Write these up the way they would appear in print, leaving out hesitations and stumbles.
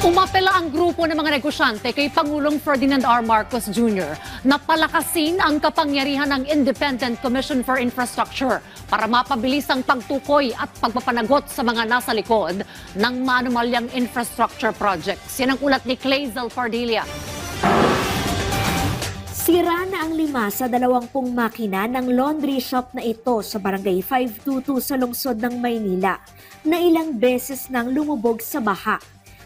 Umapela ang grupo ng mga negosyante kay Pangulong Ferdinand R. Marcos Jr. na palakasin ang kapangyarihan ng Independent Commission for Infrastructure para mapabilis ang pagtukoy at pagpapanagot sa mga nasa likod ng maanumalyang infrastructure projects. Yan ang ulat ni Clazel Pardilia. Sira na ang 5 sa 20 makina ng laundry shop na ito sa Barangay 522 sa lungsod ng Maynila na ilang beses nang lumubog sa baha.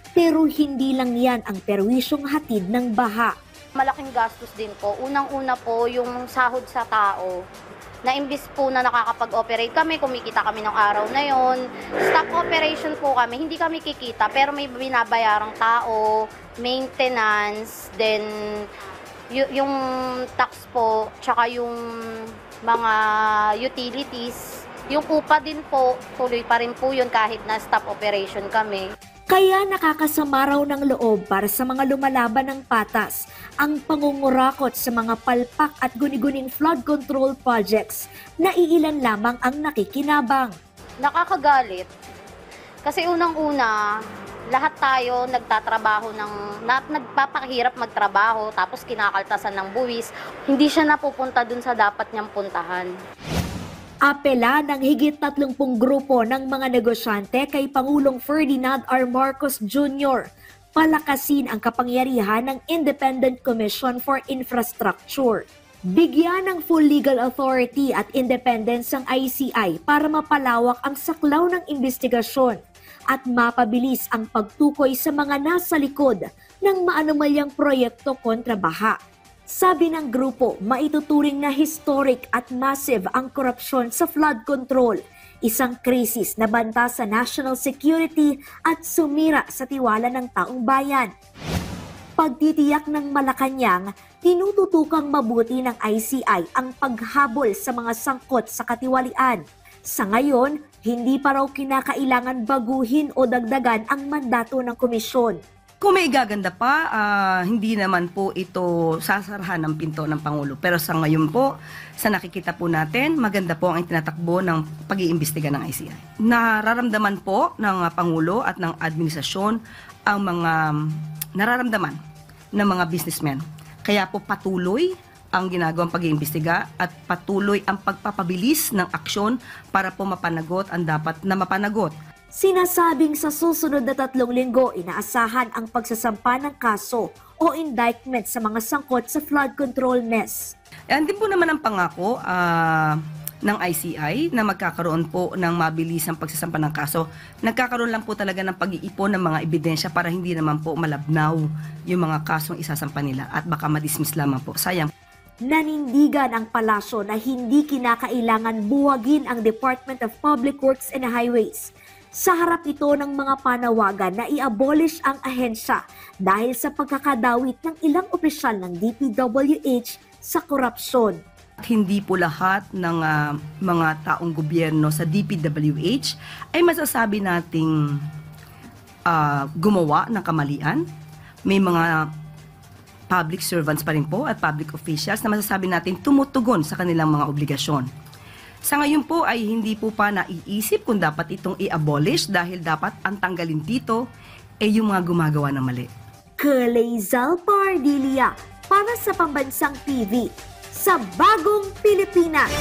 Pero hindi lang yan ang perwisyong hatid ng baha. Malaking gastos din po. Unang-una po yung sahod sa tao. Na imbis po na nakakapag-operate kami, kumikita kami ng araw na yon. Stock operation po kami, hindi kami kikita pero may binabayarang tao, maintenance, then yung tax po, tsaka yung mga utilities. Yung upa din po, tuloy pa rin po yun kahit na stop operation kami. Kaya nakakasama raw ng loob para sa mga lumalaban ng patas ang pangungurakot sa mga palpak at guni-guning flood control projects na iilan lamang ang nakikinabang. Nakakagalit. Kasi unang-una, lahat tayo nagtatrabaho nagpapakahirap magtrabaho tapos kinakaltasan ng buwis. Hindi siya napupunta dun sa dapat niyang puntahan. Apela ng higit 30 grupo ng mga negosyante kay Pangulong Ferdinand R. Marcos Jr. palakasin ang kapangyarihan ng Independent Commission for Infrastructure. Bigyan ng full legal authority at independence ang ICI para mapalawak ang saklaw ng investigasyon at mapabilis ang pagtukoy sa mga nasa likod ng maanumalyang proyekto kontra baha. Sabi ng grupo, maituturing na historic at massive ang korupsyon sa flood control, isang krisis na banta sa national security at sumira sa tiwala ng taong bayan. Pagtitiyak ng Malacanang, tinututukang mabuti ng ICI ang paghabol sa mga sangkot sa katiwalian. Sa ngayon, hindi pa raw kinakailangan baguhin o dagdagan ang mandato ng komisyon. Kung may igaganda pa, hindi naman po ito sasarahan ng pinto ng Pangulo. Pero sa ngayon po, sa nakikita po natin, maganda po ang itinatakbo ng pag-iimbestiga ng ICI. Nararamdaman po ng Pangulo at ng administrasyon ang mga nararamdaman ng mga businessmen. Kaya po patuloy ang ginagawang pag-iimbestiga at patuloy ang pagpapabilis ng aksyon para po mapanagot ang dapat na mapanagot. Sinasabing sa susunod na 3 linggo, inaasahan ang pagsasampa ng kaso o indictment sa mga sangkot sa flood control mess. Yan din po naman ang pangako ng ICI na magkakaroon po ng mabilisang pagsasampa ng kaso. Nagkakaroon lang po talaga ng pag-iipon ng mga ebidensya para hindi naman po malabnaw yung mga kasong isasampa nila at baka madismiss lamang po. Sayang. Nanindigan ang palasyo na hindi kinakailangan buwagin ang Department of Public Works and Highways. Sa harap ito ng mga panawagan na i-abolish ang ahensya dahil sa pagkakadawit ng ilang opisyal ng DPWH sa korupsyon. Hindi po lahat ng mga taong gobyerno sa DPWH ay masasabi nating gumawa ng kamalian. May mga public servants pa rin po at public officials na masasabi natin tumutugon sa kanilang mga obligasyon. Sa ngayon po ay hindi po pa naiisip kung dapat itong i-abolish dahil dapat ang tanggalin dito ay yung mga gumagawa ng mali. Clazel Pardilia para sa Pambansang TV sa Bagong Pilipinas.